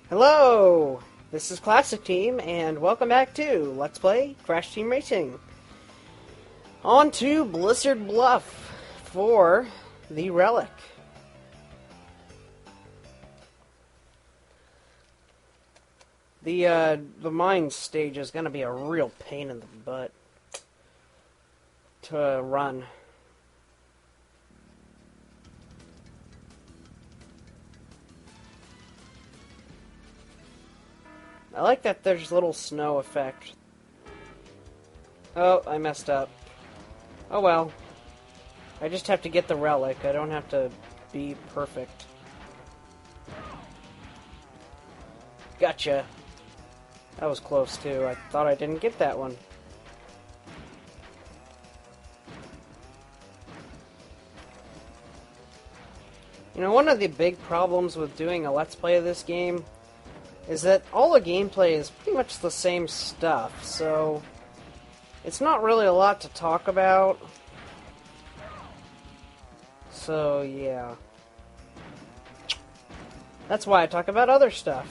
Hello! This is Classic Team, and welcome back to Let's Play Crash Team Racing. On to Blizzard Bluff for the Relic. The mine stage is going to be a real pain in the butt to run. I like that there's a little snow effect. Oh, I messed up. Oh well. I just have to get the relic. I don't have to be perfect. Gotcha. That was close too. I thought I didn't get that one. You know, one of the big problems with doing a Let's Play of this game is that all the gameplay is pretty much the same stuff, so it's not really a lot to talk about. So, yeah. That's why I talk about other stuff.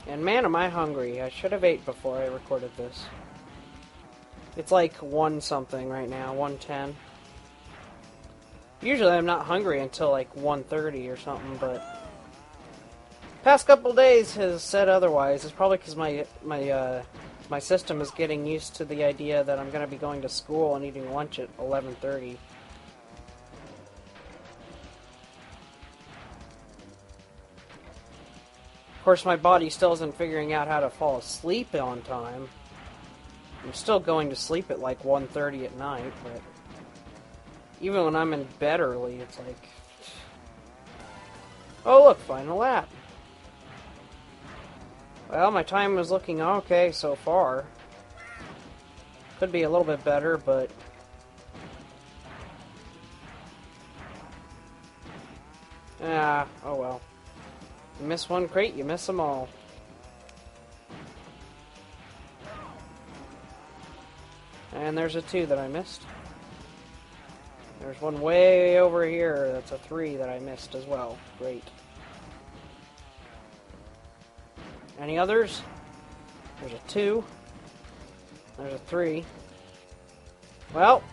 And man, am I hungry. I should have ate before I recorded this. It's like 1 something right now, 1:10. Usually I'm not hungry until like 1:30 or something, but past couple days has said otherwise. It's probably because my system is getting used to the idea that I'm going to be going to school and eating lunch at 11:30. Of course, my body still isn't figuring out how to fall asleep on time. I'm still going to sleep at like 1:30 at night, but even when I'm in bed early, it's like... Oh look, final lap. Well, my time is looking okay so far. Could be a little bit better, but... Ah, oh well. You miss one crate, you miss them all. And there's a 2 that I missed. There's one way over here that's a 3 that I missed as well. Great. Any others? There's a 2. There's a 3. Well,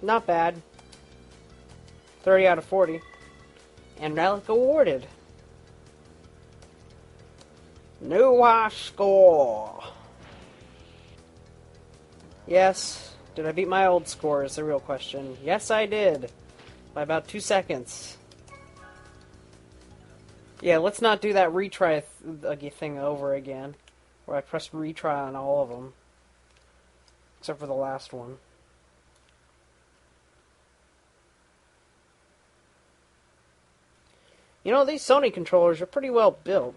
not bad. 30 out of 40. And relic awarded. New high score. Yes. Did I beat my old score is the real question. Yes, I did. By about 2 seconds. Yeah, let's not do that retry thing over again. Where I pressed retry on all of them. Except for the last one. You know, these Sony controllers are pretty well built.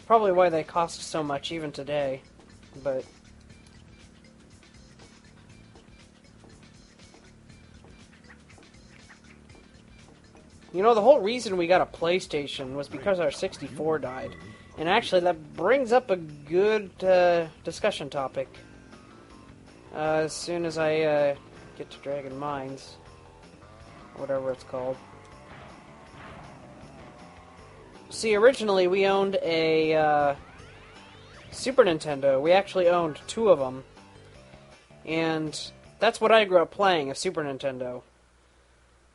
Probably why they cost so much even today. But... you know, the whole reason we got a PlayStation was because our 64 died. And actually, that brings up a good discussion topic. As soon as I get to Dragon Mines. Whatever it's called. See, originally we owned a Super Nintendo. We actually owned 2 of them. And that's what I grew up playing, a Super Nintendo.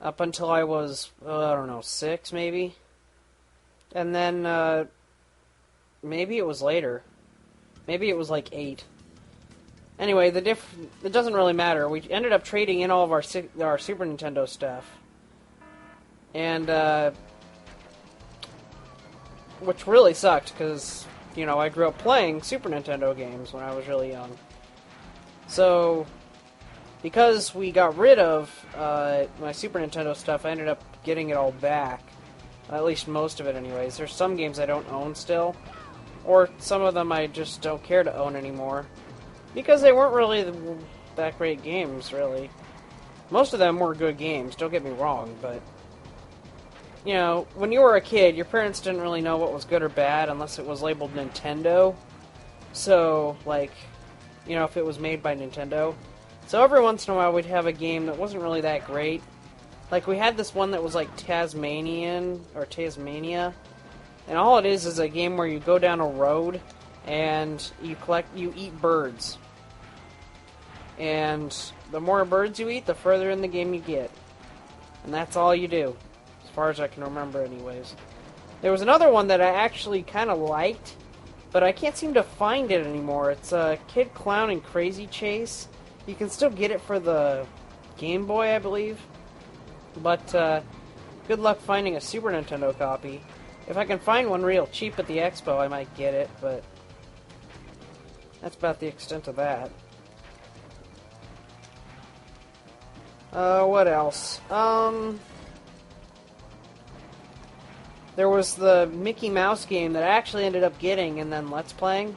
Up until I was, I don't know, 6 maybe? And then, maybe it was later. Maybe it was like 8. Anyway, it doesn't really matter. We ended up trading in all of our Super Nintendo stuff. And, which really sucked, because, you know, I grew up playing Super Nintendo games when I was really young. So... because we got rid of my Super Nintendo stuff, I ended up getting it all back. At least most of it anyways. There's some games I don't own still. Or some of them I just don't care to own anymore. Because they weren't really that great games, really. Most of them were good games, don't get me wrong, but... you know, when you were a kid, your parents didn't really know what was good or bad unless it was labeled Nintendo. So, like, you know, if it was made by Nintendo... So every once in a while we'd have a game that wasn't really that great. Like we had this one that was like Tasmania, and all it is a game where you go down a road and you eat birds. And the more birds you eat, the further in the game you get. And that's all you do, as far as I can remember anyways. There was another one that I actually kind of liked, but I can't seem to find it anymore. It's a Kid Clown and Crazy Chase. You can still get it for the Game Boy, I believe. But good luck finding a Super Nintendo copy. If I can find one real cheap at the expo, I might get it, but that's about the extent of that. What else? There was the Mickey Mouse game that I actually ended up getting and then Let's Playing.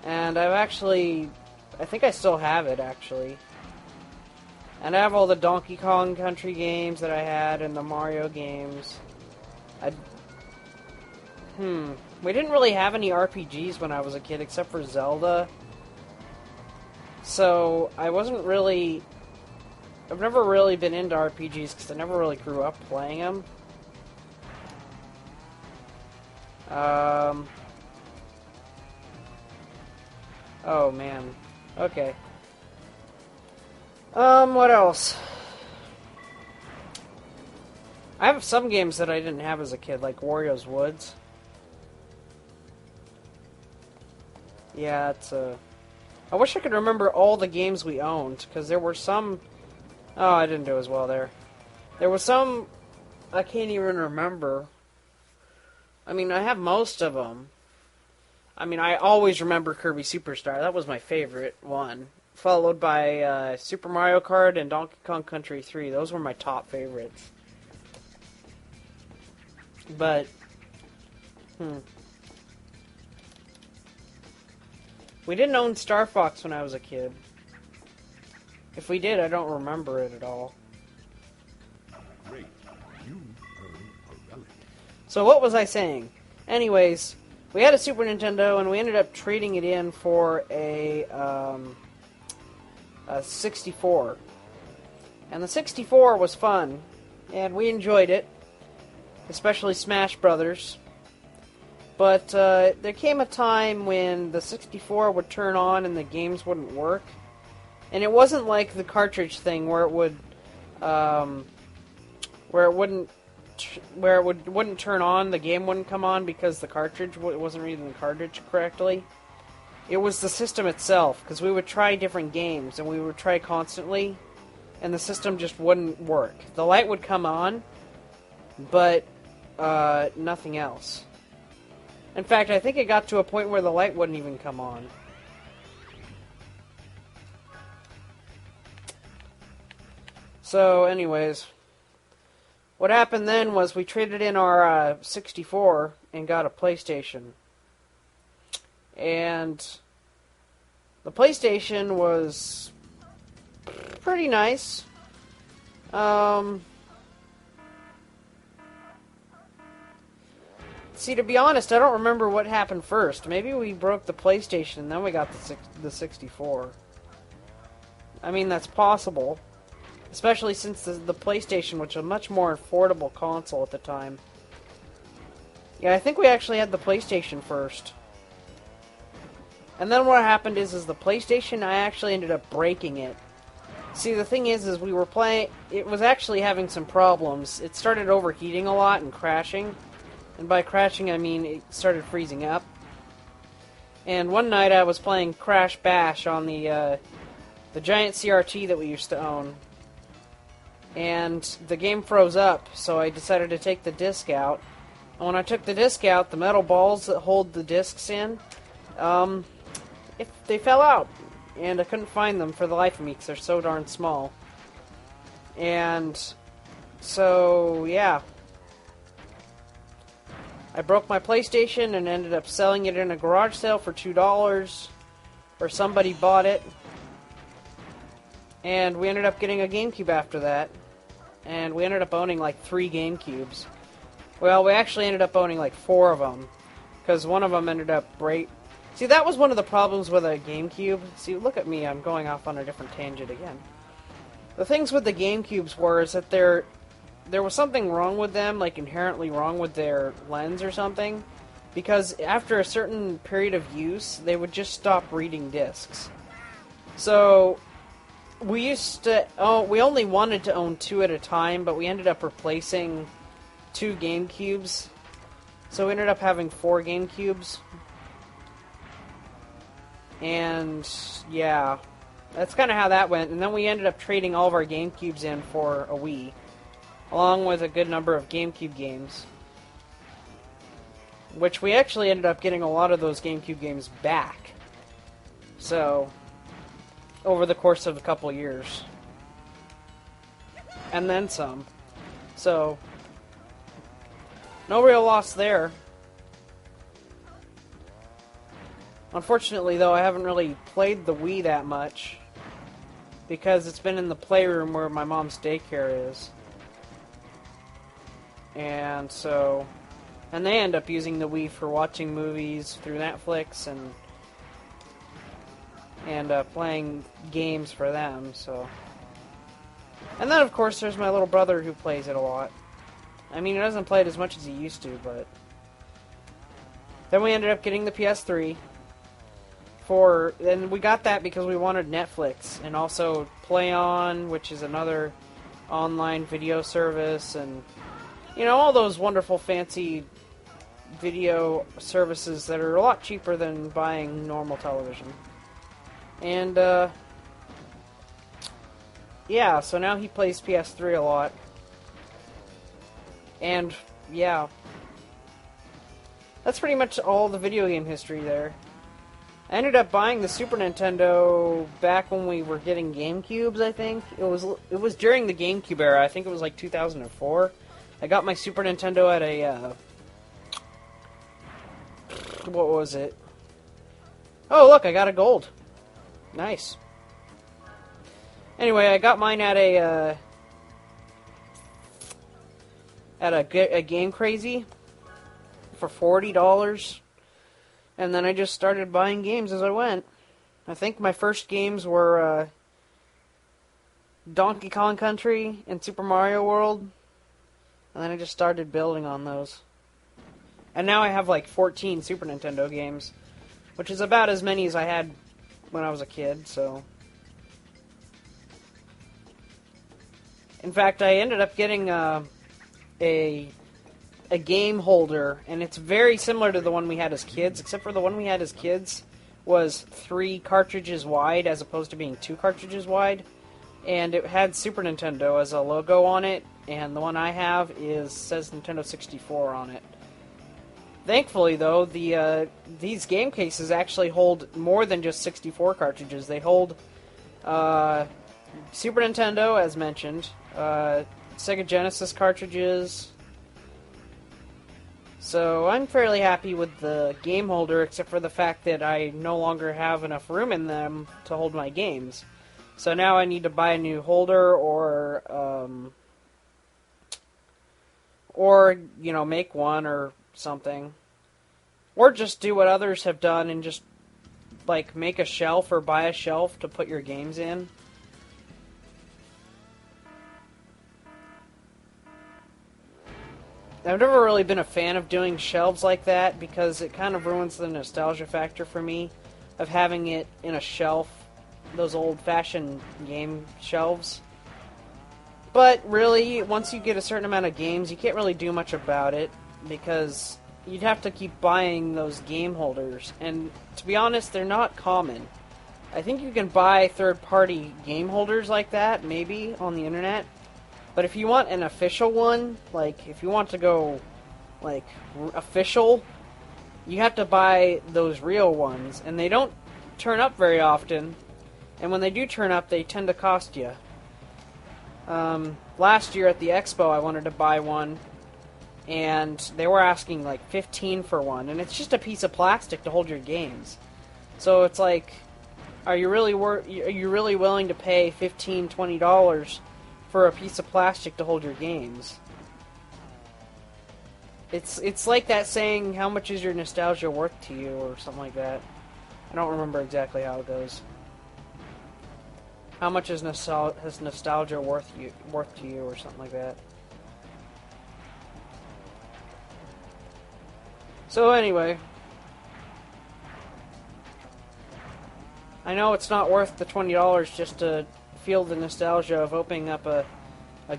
And I think I still have it, actually. And I have all the Donkey Kong Country games that I had and the Mario games. We didn't really have any RPGs when I was a kid except for Zelda. So I've never really been into RPGs because I never really grew up playing them. Oh man. Okay. What else? I have some games that I didn't have as a kid, like Wario's Woods. Yeah, I wish I could remember all the games we owned, because there were some... Oh, I didn't do as well there. There was some... I can't even remember. I mean, I have most of them. I mean, I always remember Kirby Superstar. That was my favorite one. Followed by Super Mario Kart and Donkey Kong Country 3. Those were my top favorites. But... We didn't own Star Fox when I was a kid. If we did, I don't remember it at all. Great. You earn a relic. So what was I saying? Anyways, we had a Super Nintendo and we ended up trading it in for a 64. And the 64 was fun, and we enjoyed it, especially Smash Brothers. But there came a time when the 64 would turn on and the games wouldn't work. And it wasn't like the cartridge thing where it would, wouldn't turn on, the game wouldn't come on because the cartridge wasn't reading the cartridge correctly. It was the system itself, because we would try different games and we would try constantly, and the system just wouldn't work. The light would come on, but nothing else. In fact, I think it got to a point where the light wouldn't even come on. So, anyways, what happened then was we traded in our 64 and got a PlayStation. And the PlayStation was pretty nice. See, to be honest, I don't remember what happened first. Maybe we broke the PlayStation and then we got the 64. I mean, that's possible. Especially since the PlayStation, which was a much more affordable console at the time. Yeah, I think we actually had the PlayStation first. And then what happened is the PlayStation, I actually ended up breaking it. See, the thing is we were playing... It was actually having some problems. It started overheating a lot and crashing. And by crashing, I mean it started freezing up. And one night I was playing Crash Bash on the giant CRT that we used to own. And the game froze up, so I decided to take the disc out. And when I took the disc out, the metal balls that hold the discs in, they fell out. And I couldn't find them for the life of me because they're so darn small. And so, yeah. I broke my PlayStation and ended up selling it in a garage sale for $2. Or somebody bought it. And we ended up getting a GameCube after that. And we ended up owning like 3 GameCubes. Well, we actually ended up owning like 4 of them. Because one of them ended up See, that was one of the problems with a GameCube. See, look at me, I'm going off on a different tangent again. The things with the GameCubes were is that there was something wrong with them, like inherently wrong with their lens or something, because after a certain period of use, they would just stop reading discs. So we we only wanted to own 2 at a time, but we ended up replacing 2 GameCubes. So we ended up having 4 GameCubes. And yeah, that's kind of how that went. And then we ended up trading all of our GameCubes in for a Wii, along with a good number of GameCube games. Which we actually ended up getting a lot of those GameCube games back. So, over the course of a couple years. And then some. So, no real loss there. Unfortunately, though, I haven't really played the Wii that much, because it's been in the playroom where my mom's daycare is. And so, and they end up using the Wii for watching movies through Netflix and playing games for them, so. And then, of course, there's my little brother who plays it a lot. I mean, he doesn't play it as much as he used to, but. Then we ended up getting the PS3. And we got that because we wanted Netflix, and also Play On, which is another online video service, and, you know, all those wonderful fancy video services that are a lot cheaper than buying normal television. And, yeah, so now he plays PS3 a lot. And, yeah. That's pretty much all the video game history there. I ended up buying the Super Nintendo back when we were getting GameCubes, I think. It was during the GameCube era. I think it was like 2004. I got my Super Nintendo at a, what was it? Oh, look, I got a gold. Nice. Anyway, I got mine at a Game Crazy for $40. And then I just started buying games as I went. I think my first games were Donkey Kong Country and Super Mario World. And then I just started building on those. And now I have like 14 Super Nintendo games, which is about as many as I had when I was a kid, so. In fact, I ended up getting a game holder, and it's very similar to the one we had as kids, except for the one we had as kids was 3 cartridges wide as opposed to being 2 cartridges wide, and it had Super Nintendo as a logo on it, and the one I have says Nintendo 64 on it. Thankfully, though, these game cases actually hold more than just 64 cartridges. They hold Super Nintendo, as mentioned, Sega Genesis cartridges. So I'm fairly happy with the game holder, except for the fact that I no longer have enough room in them to hold my games. So now I need to buy a new holder, or you know, make one or something. Or just do what others have done and just, like, make a shelf or buy a shelf to put your games in. I've never really been a fan of doing shelves like that because it kind of ruins the nostalgia factor for me of having it in a shelf, those old-fashioned game shelves. But really, once you get a certain amount of games, you can't really do much about it because you'd have to keep buying those game holders. And to be honest, they're not common. I think you can buy third-party game holders like that, maybe, on the internet. But if you want an official one, like, if you want to go, like, official, you have to buy those real ones. And they don't turn up very often. And when they do turn up, they tend to cost you. Last year at the expo, I wanted to buy one. And they were asking, like, $15 for one. And it's just a piece of plastic to hold your games. So it's like, are you really willing to pay $15, $20 for a piece of plastic to hold your games? It's like that saying, how much is your nostalgia worth to you, or something like that. I don't remember exactly how it goes. How much is nostalgia worth to you, or something like that. So anyway, I know it's not worth the $20 just to feel the nostalgia of opening up a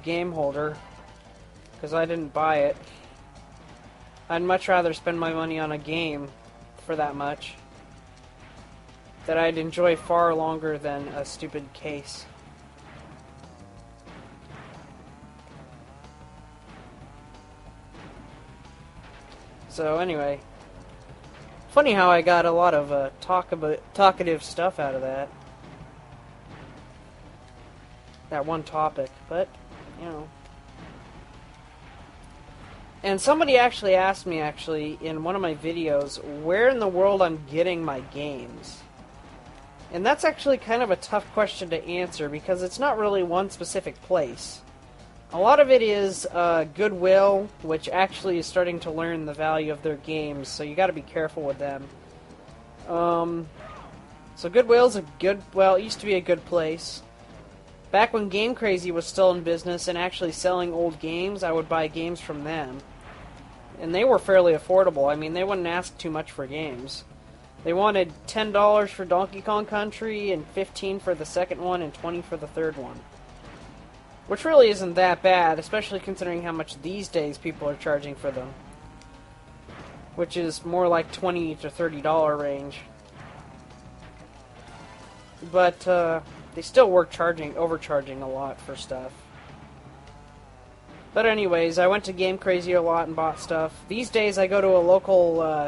game holder, because I didn't buy it. I'd much rather spend my money on a game for that much that I'd enjoy far longer than a stupid case. So anyway, funny how I got a lot of talkative stuff out of that one topic, but you know. And somebody actually asked me in one of my videos where in the world I'm getting my games. And that's actually kind of a tough question to answer because it's not really one specific place. A lot of it is Goodwill, which actually is starting to learn the value of their games, so you got to be careful with them. So Goodwill's it used to be a good place. Back when Game Crazy was still in business and actually selling old games, I would buy games from them. And they were fairly affordable. I mean, they wouldn't ask too much for games. They wanted $10 for Donkey Kong Country, and $15 for the second one, and $20 for the third one. Which really isn't that bad, especially considering how much these days people are charging for them. Which is more like $20 to $30 range. But they still were overcharging a lot for stuff. But anyways, I went to Game Crazy a lot and bought stuff. These days I go to a local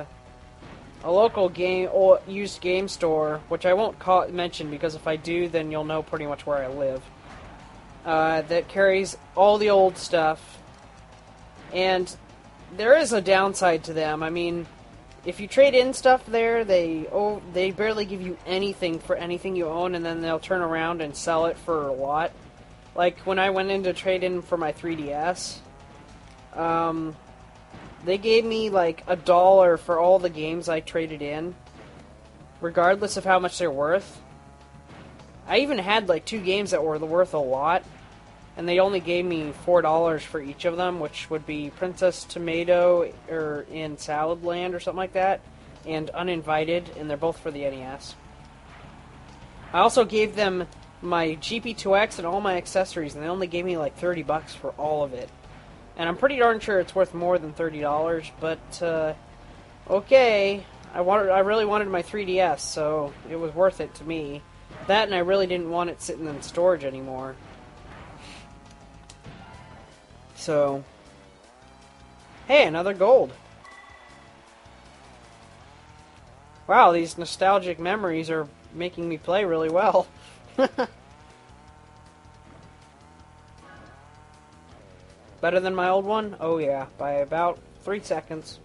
used game store, which I won't mention because if I do, then you'll know pretty much where I live. That carries all the old stuff, and there is a downside to them. I mean, if you trade in stuff there, they barely give you anything for anything you own, and then they'll turn around and sell it for a lot. Like when I went in to trade in for my 3DS, they gave me like $1 for all the games I traded in, regardless of how much they're worth. I even had like 2 games that were worth a lot, and they only gave me $4 for each of them, which would be Princess Tomato or in Salad Land or something like that, and Uninvited, and they're both for the NES. I also gave them my GP2X and all my accessories, and they only gave me like $30 for all of it. And I'm pretty darn sure it's worth more than $30, but okay. I really wanted my 3DS, so it was worth it to me. That, and I really didn't want it sitting in storage anymore. So, hey, another gold. Wow, these nostalgic memories are making me play really well. Better than my old one? Oh yeah, by about 3 seconds.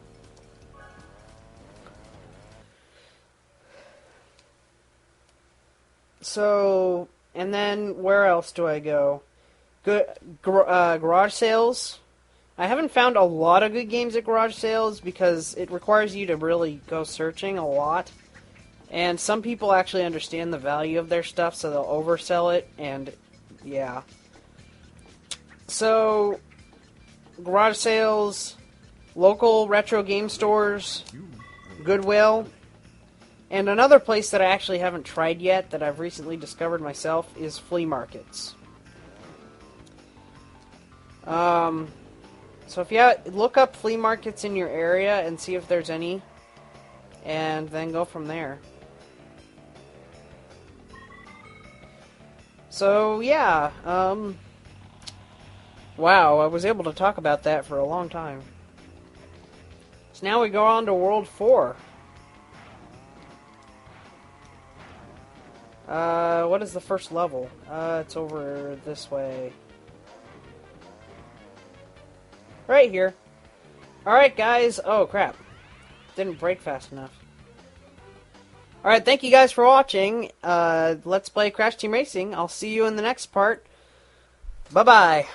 So, and then where else do I go? Good garage sales. I haven't found a lot of good games at garage sales because it requires you to really go searching a lot. And some people actually understand the value of their stuff, so they'll oversell it, and yeah. So, garage sales, local retro game stores, Goodwill, and another place that I actually haven't tried yet that I've recently discovered myself is flea markets. So if you look up flea markets in your area and see if there's any, and then go from there. So yeah, wow, I was able to talk about that for a long time. So now we go on to World 4. What is the first level? It's over this way. Right here. Alright, guys. Oh, crap. Didn't break fast enough. Alright, thank you guys for watching. Let's play Crash Team Racing. I'll see you in the next part. Bye-bye.